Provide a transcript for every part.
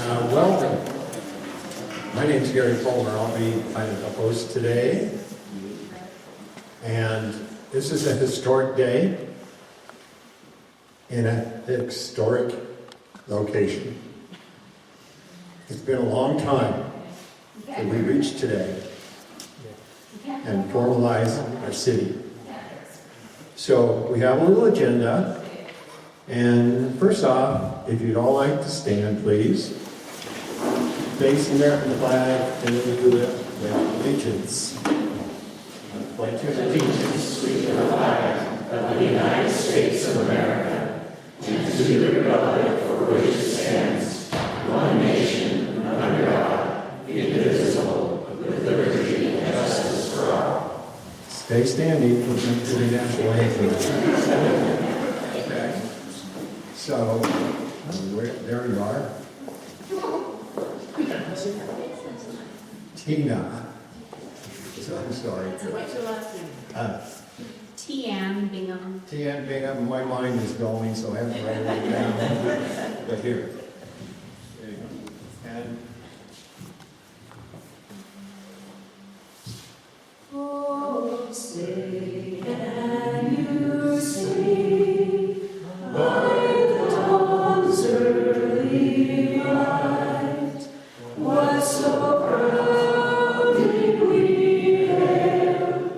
Welcome. My name is Gary Fulmer. I'll be kind of the host today. And this is a historic day in a historic location. It's been a long time that we reached today and formalize our city. So we have a little agenda. And first off, if you'd all like to stand, please. Face the American flag and then do it with allegiance. I pledge allegiance to the flag of the United States of America and to the republic for which it stands, one nation, under God, indivisible, with liberty and justice for all. Stay standing for the national anthem. Okay. So, there you are. Tina. So, I'm sorry. What's your last name? Tian Bingham. Tian Bingham. My mind is going, so I haven't written it down. But here. There you go. And oh, say can you see by the dawn's early light what so proudly we hailed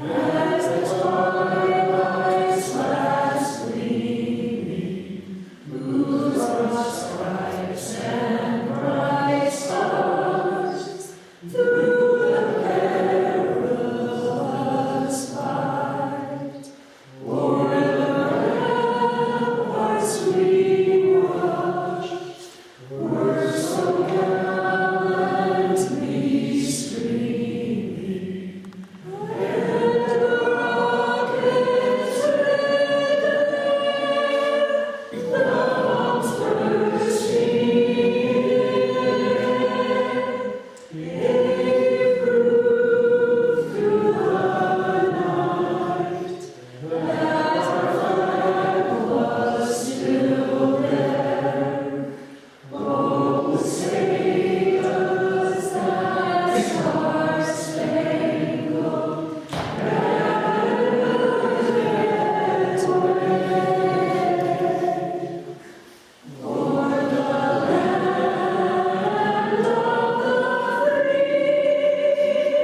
as the twilight's last gleaming, whose broad stripes and bright stars through the perilous fight o'er the ramparts we watched were so gallantly streaming, and the rockets red there, the bombs bursting gave proof through the night that our flag was still there. Oh, say does that star-spangled banner yet wave o'er the land of the free and the home of the brave?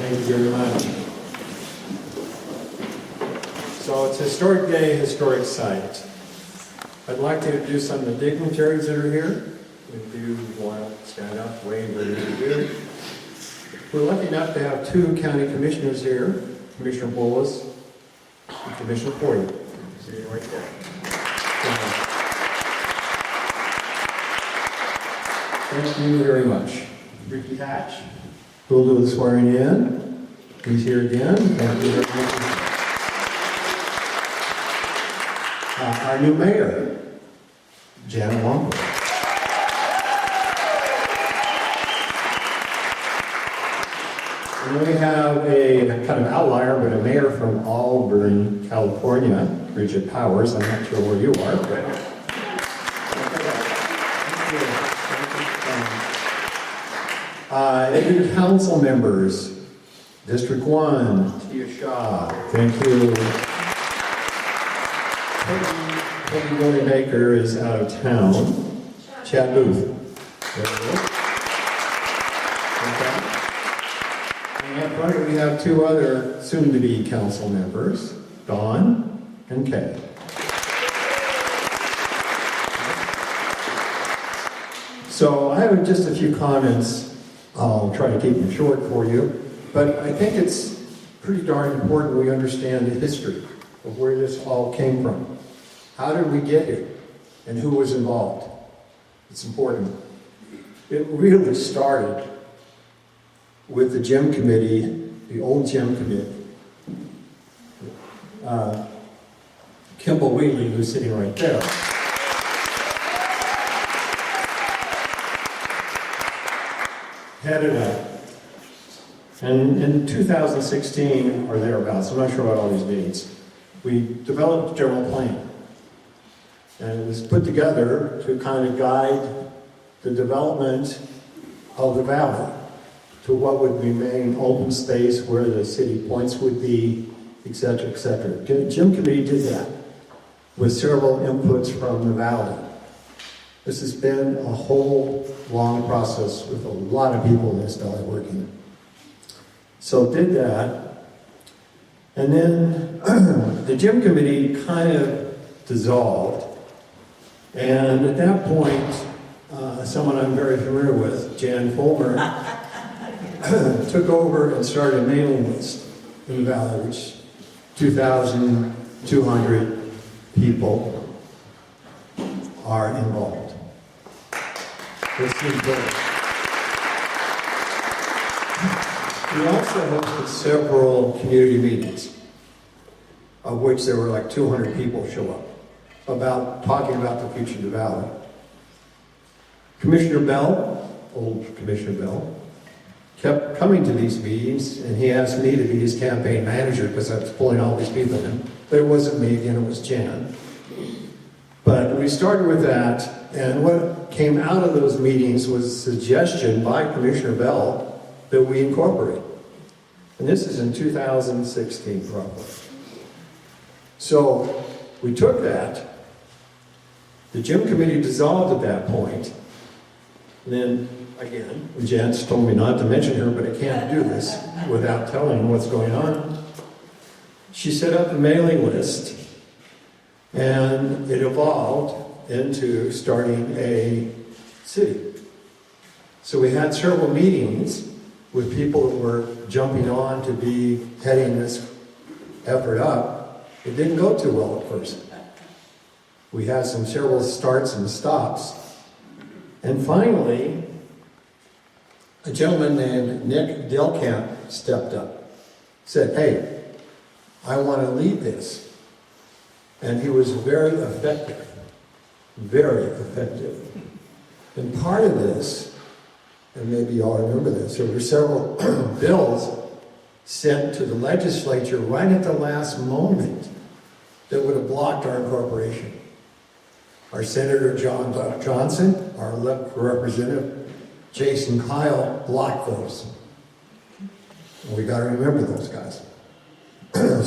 thank you very much. So it's a historic day, historic site. I'd like to introduce some of the dignitaries that are here. If you want to stand up, wave, whatever you do. We're lucky enough to have two county commissioners here, Commissioner Bullis and Commissioner Porty. Sitting right there. Thank you very much. Ricky Hatch, who will do the swearing in. He's here again. Thank you very much. Our new mayor, Janet Wamper. And we have a kind of outlier, but a mayor from Auburn, California, Bridget Powers. I'm not sure where you are, but. New council members, District 1, Tia Shaw, thank you. Peggy Willie Baker is out of town. Chad Booth. There he is. Okay. And finally, we have two other soon-to-be council members, Don and Kay. So I have just a few comments. I'll try to keep them short for you, but I think it's pretty darn important we understand the history of where this all came from. How did we get here? And who was involved? It's important. It really started with the gym committee, the old gym committee. Kimball Wheatley, who's sitting right there. headed up. And in 2016 or thereabouts, I'm not sure about all these dates, we developed a general plan. And it was put together to kind of guide the development of the valley to what would remain open space, where the city points would be, et cetera, et cetera. Jim Committee did that with several inputs from the valley. This has been a whole long process with a lot of people in this valley working. So did that, and then the Jim Committee kind of dissolved, and at that point, someone I'm very familiar with, Jan Fulmer, took over and started a mailing list in the valley, which 2,200 people are involved. This is good. We also hosted several community meetings, of which there were like 200 people show up, talking about the future of the valley. Commissioner Bell, old Commissioner Bell, kept coming to these meetings, and he asked me to be his campaign manager because I was pulling all these people in. But it wasn't me, again, it was Jan. But we started with that, and what came out of those meetings was a suggestion by Commissioner Bell that we incorporate. And this is in 2016, probably. So we took that. The Jim Committee dissolved at that point. And then, again, Jan's told me not to mention her, but I can't do this without telling what's going on. She set up a mailing list, and it evolved into starting a city. So we had several meetings with people that were jumping on to be heading this effort up. It didn't go too well at first. We had several starts and stops. And finally, a gentleman named Nick Delkamp stepped up, said, "Hey, I want to lead this." And he was very effective, very effective. And part of this, and maybe you all remember this, there were several bills sent to the legislature right at the last moment that would have blocked our incorporation. Our Senator John Johnson, our Representative Jason Kyle blocked those. And we got to remember those guys.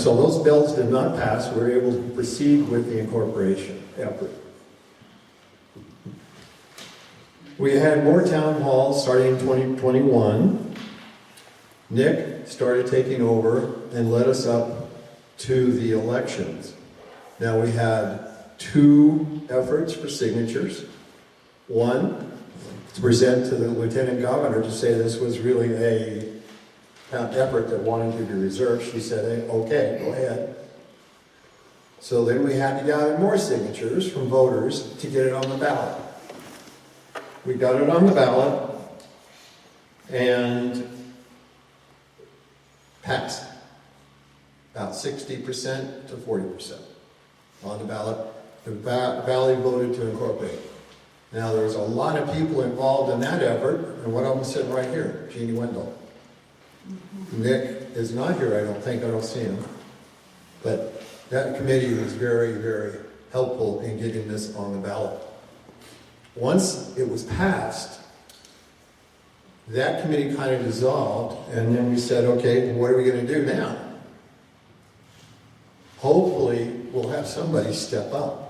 So those bills did not pass. We were able to proceed with the incorporation effort. We had more town halls starting in 2021. Nick started taking over and led us up to the elections. Now we had 2 efforts for signatures. One, to present to the Lieutenant Governor to say this was really an effort that wanted to be reserved. She said, "Hey, okay, go ahead." So then we had to gather more signatures from voters to get it on the ballot. We got it on the ballot and passed. About 60% to 40% on the ballot. The Valley voted to incorporate. Now there's a lot of people involved in that effort, and one of them sitting right here, Jeannie Wendell. Nick is not here, I don't think, I don't see him. But that committee was very, very helpful in getting this on the ballot. Once it was passed, that committee kind of dissolved, and then we said, okay, what are we going to do now? Hopefully, we'll have somebody step up,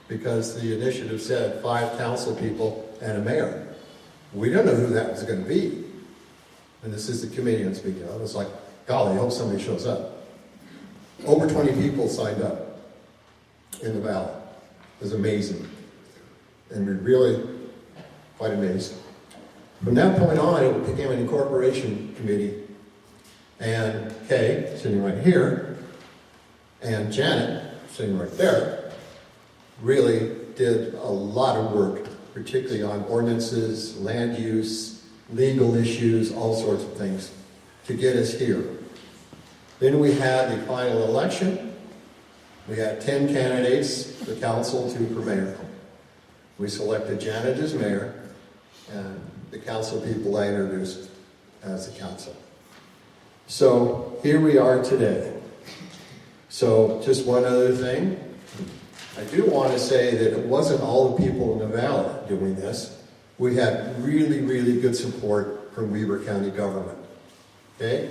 because the initiative said 5 council people and a mayor. We don't know who that was going to be. And this is the committee I'm speaking of. It's like, golly, I hope somebody shows up. Over 20 people signed up in the ballot. It was amazing. And we're really quite amazed. From that point on, it became an incorporation committee. And Kay, sitting right here, and Janet, sitting right there, really did a lot of work, particularly on ordinances, land use, legal issues, all sorts of things, to get us here. Then we had the final election. We had 10 candidates for council, 2 for mayor. We selected Janet as mayor, and the council people I introduced as the council. So here we are today. So just one other thing. I do want to say that it wasn't all the people in the valley doing this. We had really, really good support from Weber County government. Okay?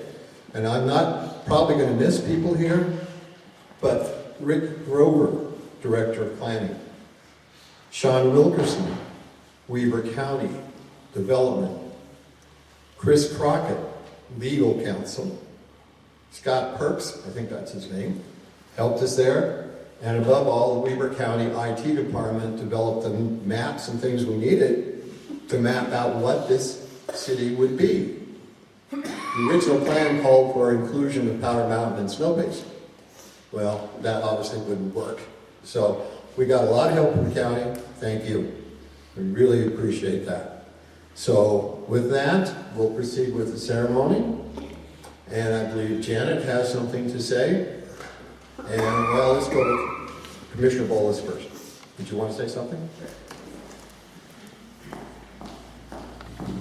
And I'm not probably going to miss people here, but Rick Grover, Director of Planning, Sean Wilkerson, Weber County Development, Chris Crockett, Legal Counsel, Scott Perks, I think that's his name, helped us there. And above all, the Weber County IT department developed the maps and things we needed to map out what this city would be. The original plan called for inclusion of Powder Mountain and Snow Basin. Well, that obviously wouldn't work. So we got a lot of help from the county. Thank you. We really appreciate that. So with that, we'll proceed with the ceremony. And I believe Janet has something to say. And well, let's go with Commissioner Bolas first. Did you want to say something?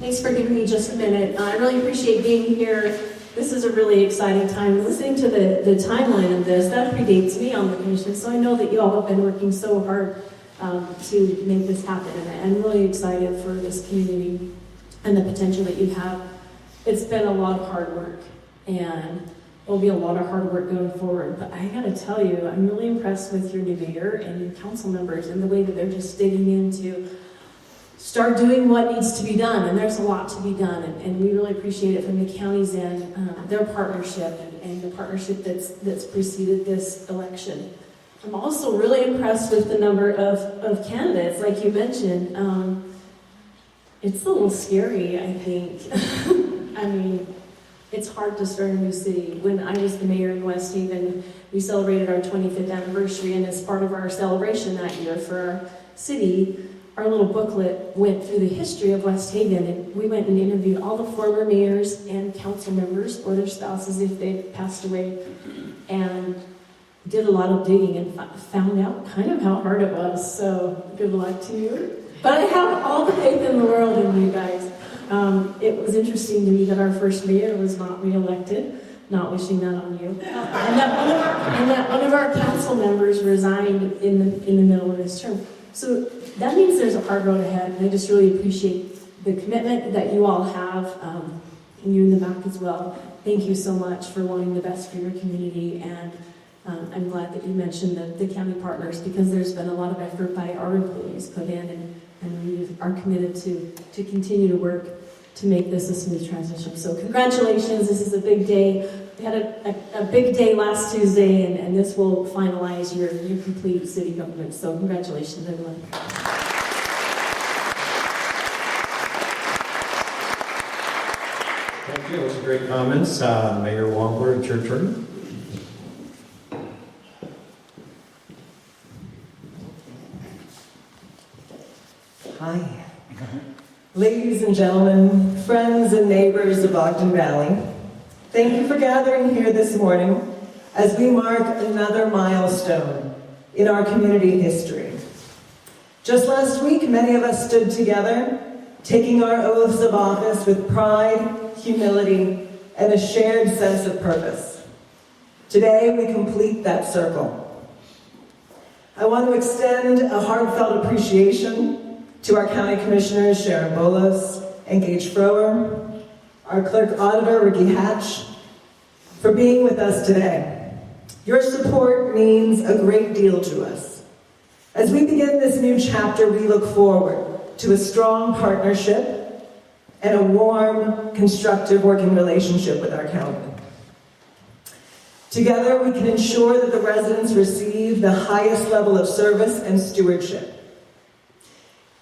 Thanks for giving me just a minute. I really appreciate being here. This is a really exciting time. Listening to the timeline of this, that predates me on the commission, so I know that you all have been working so hard to make this happen, and I'm really excited for this community and the potential that you have. It's been a lot of hard work, and there'll be a lot of hard work going forward, but I gotta tell you, I'm really impressed with your new mayor and your council members and the way that they're just digging into start doing what needs to be done, and there's a lot to be done, and we really appreciate it from the county's end, their partnership and the partnership that's preceded this election. I'm also really impressed with the number of candidates, like you mentioned. It's a little scary, I think. I mean, it's hard to start a new city. When I was the mayor in West Haven, we celebrated our 25th anniversary, and as part of our celebration that year for our city, our little booklet went through the history of West Haven, and we went and interviewed all the former mayors and council members or their spouses if they'd passed away, and did a lot of digging and found out kind of how hard it was. So good luck to you. But I have all the faith in the world in you guys. It was interesting to me that our first mayor was not reelected. Not wishing that on you. And that one of our council members resigned in the middle of his term. So that means there's a hard road ahead, and I just really appreciate the commitment that you all have, and you in the back as well. Thank you so much for wanting the best for your community, and I'm glad that you mentioned the county partners, because there's been a lot of effort by our employees put in, and we are committed to continue to work to make this a smooth transition. So congratulations, this is a big day. We had a big day last Tuesday, and this will finalize your complete city government. So congratulations, everyone. Thank you. Those are great comments. Mayor Wongler, it's your turn. Hi. Ladies and gentlemen, friends and neighbors of Ogden Valley, thank you for gathering here this morning as we mark another milestone in our community history. Just last week, many of us stood together, taking our oaths of office with pride, humility, and a shared sense of purpose. Today, we complete that circle. I want to extend a heartfelt appreciation to our county commissioners, Sharon Bolas and Gage Frower, our clerk auditor, Ricky Hatch, for being with us today. Your support means a great deal to us. As we begin this new chapter, we look forward to a strong partnership and a warm, constructive working relationship with our county. Together, we can ensure that the residents receive the highest level of service and stewardship.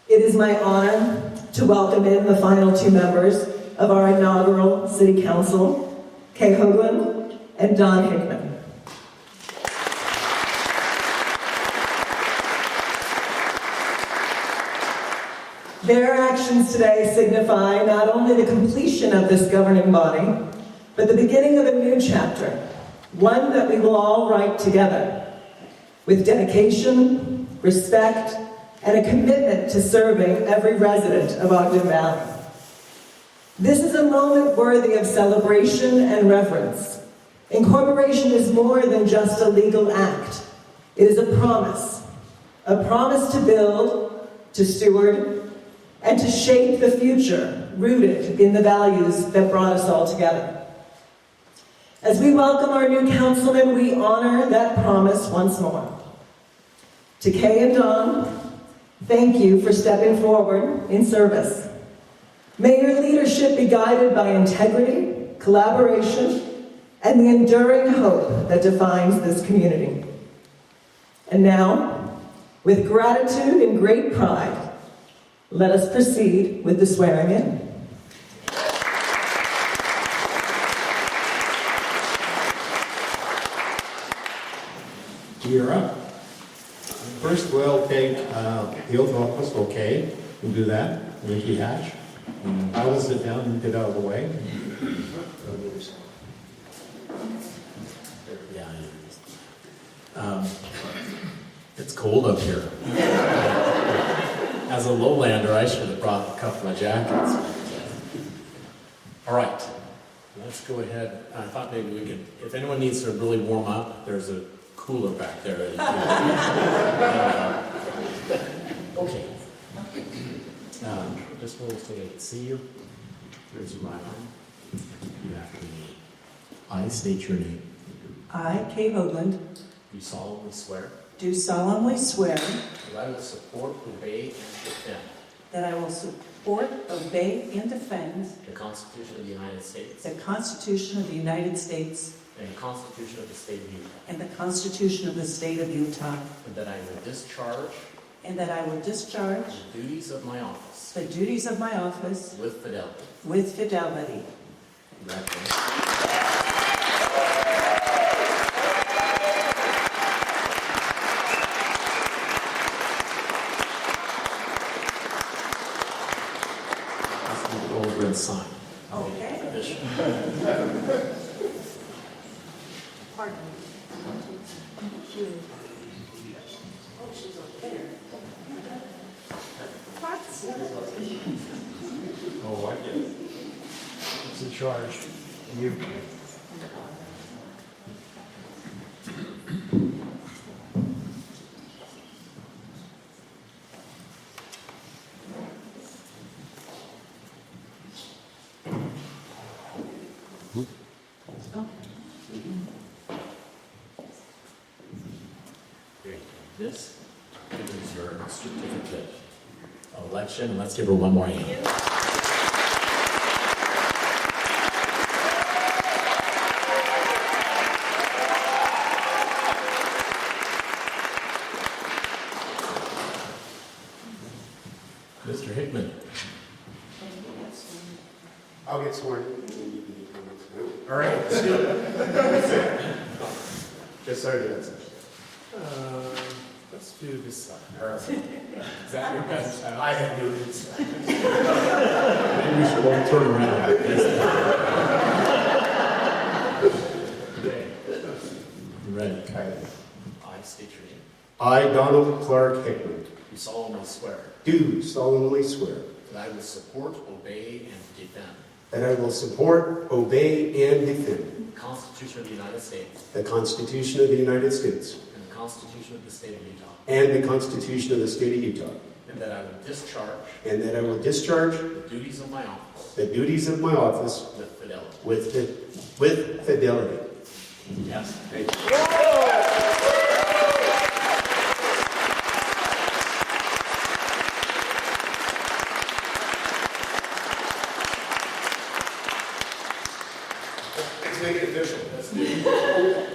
It is my honor to welcome in the final two members of our inaugural City Council, Kay Hoogland and Don Hickman. Their actions today signify not only the completion of this governing body, but the beginning of a new chapter, one that we will all write together, with dedication, respect, and a commitment to serving every resident of Ogden Valley. This is a moment worthy of celebration and reverence. Incorporation is more than just a legal act. It is a promise to build, to steward, and to shape the future rooted in the values that brought us all together. As we welcome our new councilman, we honor that promise once more. To Kay and Don, thank you for stepping forward in service. May your leadership be guided by integrity, collaboration, and the enduring hope that defines this community. And now, with gratitude and great pride, let us proceed with the swearing in. You're up. First, we'll take the oath of office. Okay, we'll do that. Ricky Hatch. I will sit down and get out of the way. It's cold up here. As a lowlander, I should have brought a couple of jackets. All right, let's go ahead. I thought maybe we could, if anyone needs to really warm up, there's a cooler back there. Okay. Just a little so they can see you. There's your right arm. You after me. I state your name. I, Kay Hoogland, You solemnly swear do solemnly swear that I will support, obey, and defend that I will support, obey, and defend the Constitution of the United States the Constitution of the United States and the Constitution of the State of Utah, and the Constitution of the State of Utah, and that I will discharge and that I will discharge the duties of my office the duties of my office with fidelity. with fidelity. Congratulations. Over and sign. Okay. Addition. Pardon me. Oh, I get it. Who's in charge? You. This is your certificate of election. Let's give her one more hand. Mr. Hickman. I'll get sworn. All right, let's do it. Just started doing this. Let's do this side. Is that your best? I have no this. Maybe we should all turn around. Okay. You ready? I state your name. I, Donald Clark Hickman, You solemnly swear do solemnly swear that I will support, obey, and defend that I will support, obey, and defend the Constitution of the United States the Constitution of the United States and the Constitution of the State of Utah, and the Constitution of the State of Utah, and that I will discharge and that I will discharge the duties of my office the duties of my office with fidelity. with fidelity. Yes. Thank you. Let's make it official. Let's do it.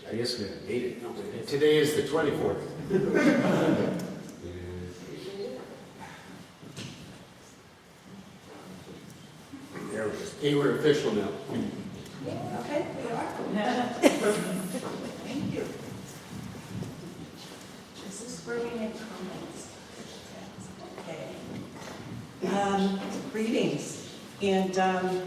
I guess we haven't made it. Today is the 24th. There we go. Hey, we're official now. Okay, we are. Thank you. This is where we make comments. And I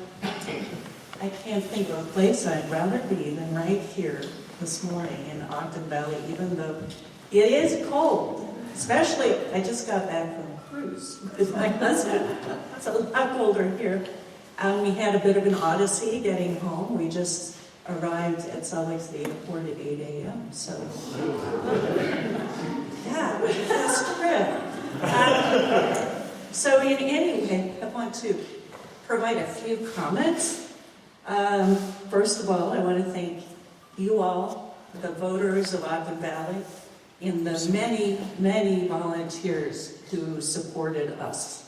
can't think of a place I'd rather be than right here this morning in Ogden Valley, even though it is cold. Especially, I just got back from a cruise with my husband. It's a lot colder here. We had a bit of an odyssey getting home. We just arrived at Salt Lake City Airport at 8 a.m. So, yeah, it was a fast trip. So in any way, I want to provide a few comments. First of all, I want to thank you all, the voters of Ogden Valley, and the many, many volunteers who supported us.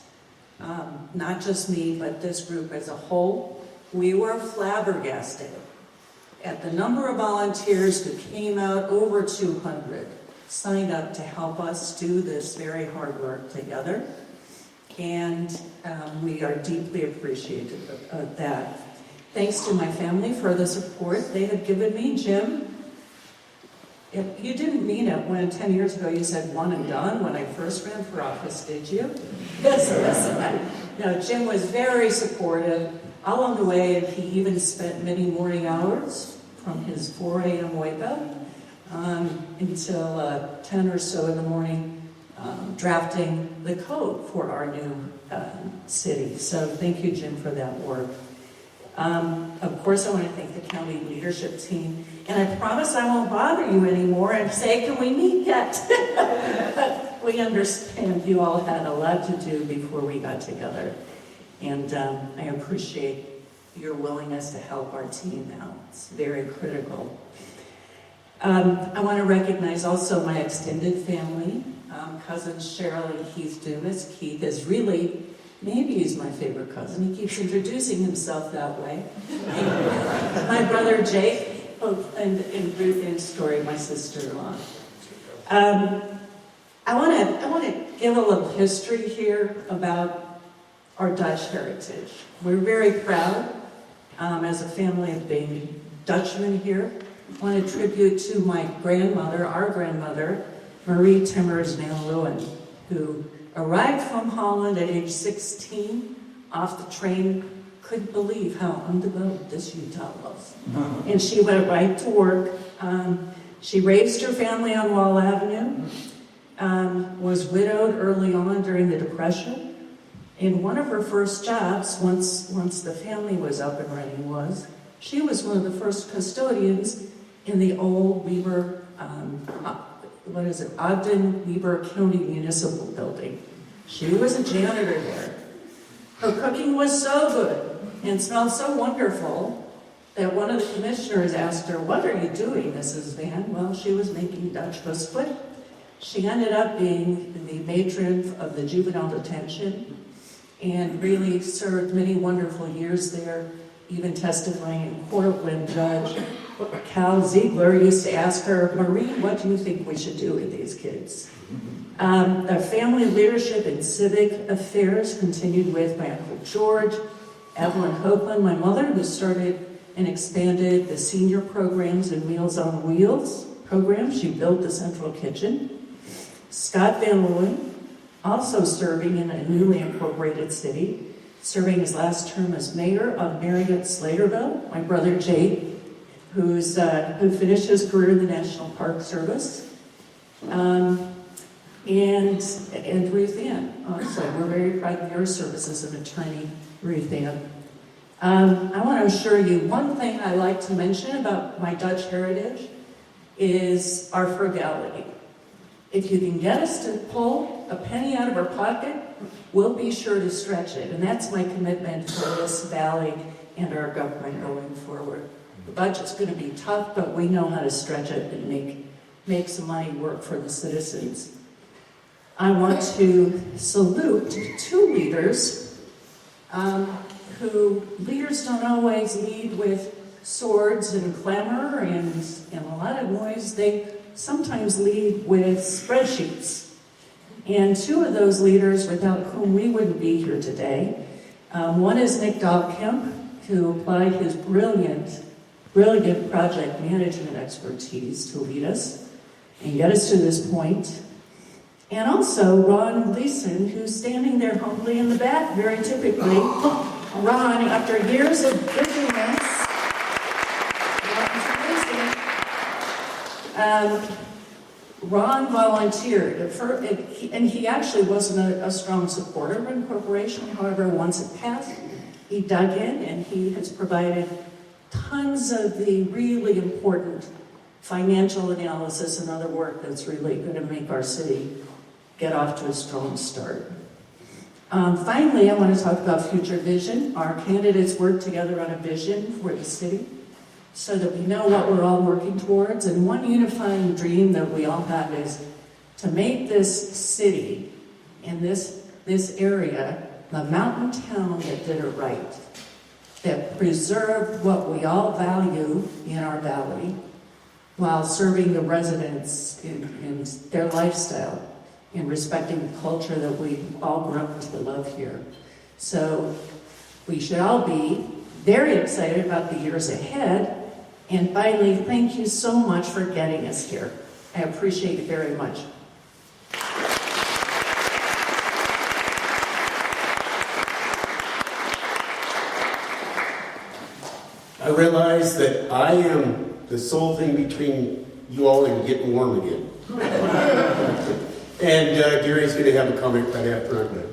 Not just me, but this group as a whole. We were flabbergasted at the number of volunteers who came out, over 200, signed up to help us do this very hard work together. And we are deeply appreciative of that. Thanks to my family for the support they have given me. Jim, you didn't mean it when 10 years ago you said one and done when I first ran for office, did you? Yes. No, Jim was very supportive along the way, and he even spent many morning hours from his 4 a.m. wake up until 10 or so in the morning drafting the code for our new city. So thank you, Jim, for that work. Of course, I want to thank the county leadership team. And I promise I won't bother you anymore and say, can we meet yet? But we understand you all had a lot to do before we got together. And I appreciate your willingness to help our team out. It's very critical. I want to recognize also my extended family, cousins Cheryl and Keith Dumas. Keith is really, maybe he's my favorite cousin. He keeps introducing himself that way. And my brother Jake, and Ruth and Story, my sister-in-law. I want to give a little history here about our Dutch heritage. We're very proud as a family of being Dutchmen here. I want to tribute to my grandmother, our grandmother, Marie Timmers van Leeuwen, who arrived from Holland at age 16 off the train. Couldn't believe how undeveloped this Utah was. And she went right to work. She raised her family on Wall Avenue, was widowed early on during the Depression. And one of her first jobs, once the family was up and running, she was one of the first custodians in the old Weber, Ogden Weber County Municipal Building. She was a janitor there. Her cooking was so good and smelled so wonderful that one of the commissioners asked her, "What are you doing, Mrs. Van?" Well, she was making Dutch biscuit. She ended up being the matron of the juvenile detention and really served many wonderful years there, even testifying in court when Judge Cal Ziegler used to ask her, "Marie, what do you think we should do with these kids?" The family leadership and civic affairs continued with my Uncle George, Evelyn Hoogland, my mother, who started and expanded the senior programs and Meals on Wheels program. She built the central kitchen. Scott Van Leeuwen, also serving in a newly incorporated city, serving his last term as mayor of Marriott Slaterville. My brother Jake, who finished his career in the National Park Service. And Ruth Ann, also. We're very proud of your service as an attorney, Ruth Ann. I want to assure you, one thing I like to mention about my Dutch heritage is our frugality. If you can get us to pull a penny out of our pocket, we'll be sure to stretch it. And that's my commitment for this valley and our government going forward. The budget's going to be tough, but we know how to stretch it and make some money work for the citizens. I want to salute two leaders who leaders don't always lead with swords and clamor and a lot of noise. They sometimes lead with spreadsheets. And two of those leaders without whom we wouldn't be here today. One is Nick Dahlkemp, who applied his brilliant project management expertise to lead us and get us to this point. And also Ron Gleason, who's standing there humbly in the back, very typically, Ron, after years of busyness, Ron volunteered, and he actually wasn't a strong supporter of incorporation. However, once it passed, he dug in and he has provided tons of the really important financial analysis and other work that's really going to make our city get off to a strong start. Finally, I want to talk about future vision. Our candidates work together on a vision for the city so that we know what we're all working towards. And one unifying dream that we all have is to make this city and this area the mountain town that did it right, that preserved what we all value in our valley while serving the residents in their lifestyle and respecting the culture that we all grew up to love here. So we should all be very excited about the years ahead. And finally, thank you so much for getting us here. I appreciate it very much. I realize that I am the sole thing between you all and getting warm again. And Gary's going to have a comment right after I'm done.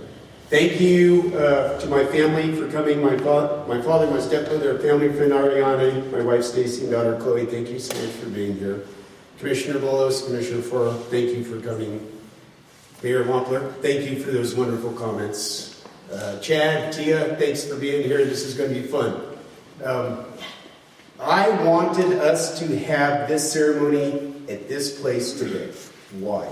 Thank you to my family for coming. My father, my stepmother, family friend Ariana, my wife Stacy, and daughter Chloe. Thank you so much for being here. Commissioner Bolos, Commissioner Fora, thank you for coming. Mayor Wampler, thank you for those wonderful comments. Chad, Tia, thanks for being here. This is going to be fun. I wanted us to have this ceremony at this place today. Why?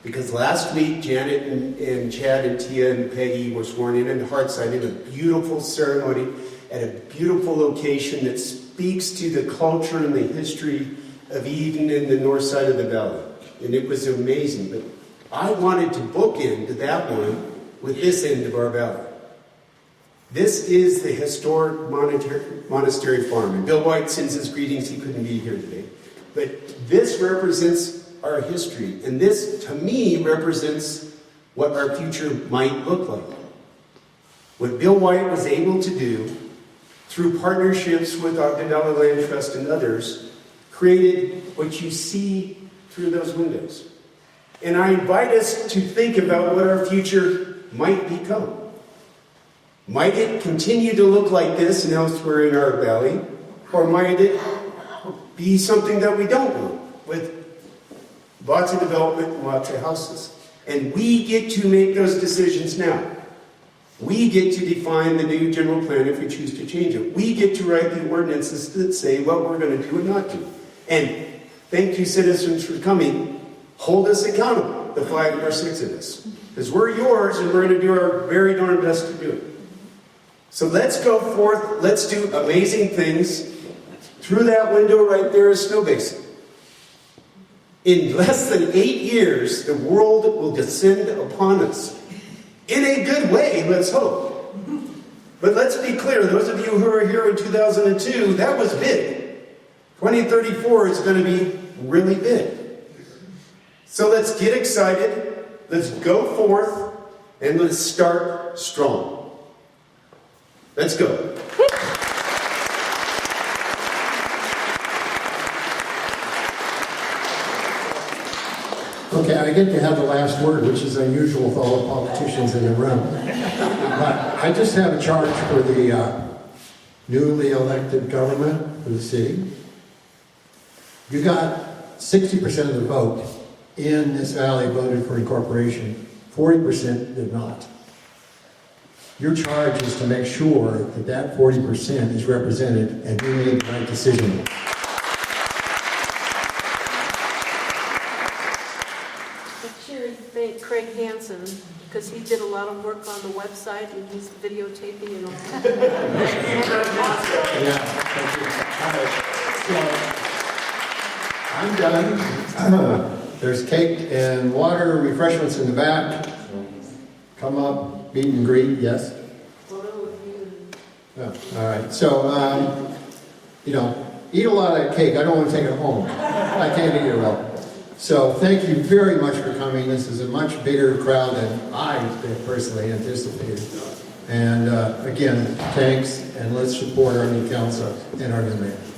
Because last week, Janet and Chad and Tia and Peggy were sworn in Hartside in a beautiful ceremony at a beautiful location that speaks to the culture and the history of Eden in the north side of the valley. And it was amazing. But I wanted to bookend that one with this end of our valley. This is the historic monastery farm. And Bill White sends his greetings. He couldn't be here today. But this represents our history. And this, to me, represents what our future might look like. What Bill White was able to do through partnerships with Ogden Valley Land Trust and others created what you see through those windows. And I invite us to think about what our future might become. Might it continue to look like this and elsewhere in our valley? Or might it be something that we don't want, with lots of development and lots of houses? And we get to make those decisions now. We get to define the new general plan if we choose to change it. We get to write the ordinances that say what we're going to do and not do. And thank you, citizens, for coming. Hold us accountable, the 5 or 6 of us. Because we're yours and we're going to do our very darn best to do it. So let's go forth, let's do amazing things. Through that window right there is Snow Basin. In less than 8 years, the world will descend upon us. In a good way, let's hope. But let's be clear, those of you who are here in 2002, that was big. 2034 is going to be really big. So let's get excited, let's go forth, and let's start strong. Let's go. Okay, I get to have the last word, which is unusual with all the politicians in the room. But I just have a charge for the newly elected government for the city. You got 60% of the vote in this valley voted for incorporation. 40% did not. Your charge is to make sure that that 40% is represented and you made the right decision. Sure, thank Craig Hansen, because he did a lot of work on the website and he's videotaping and all that. Yeah, thank you. I'm done. There's cake and water, refreshments in the back. Come up, meet and greet, yes? Oh, all right. So, eat a lot of that cake. I don't want to take it home. I can't eat it all. So thank you very much for coming. This is a much bigger crowd than I personally anticipated. And again, thanks, and let's support our new council and our new mayor.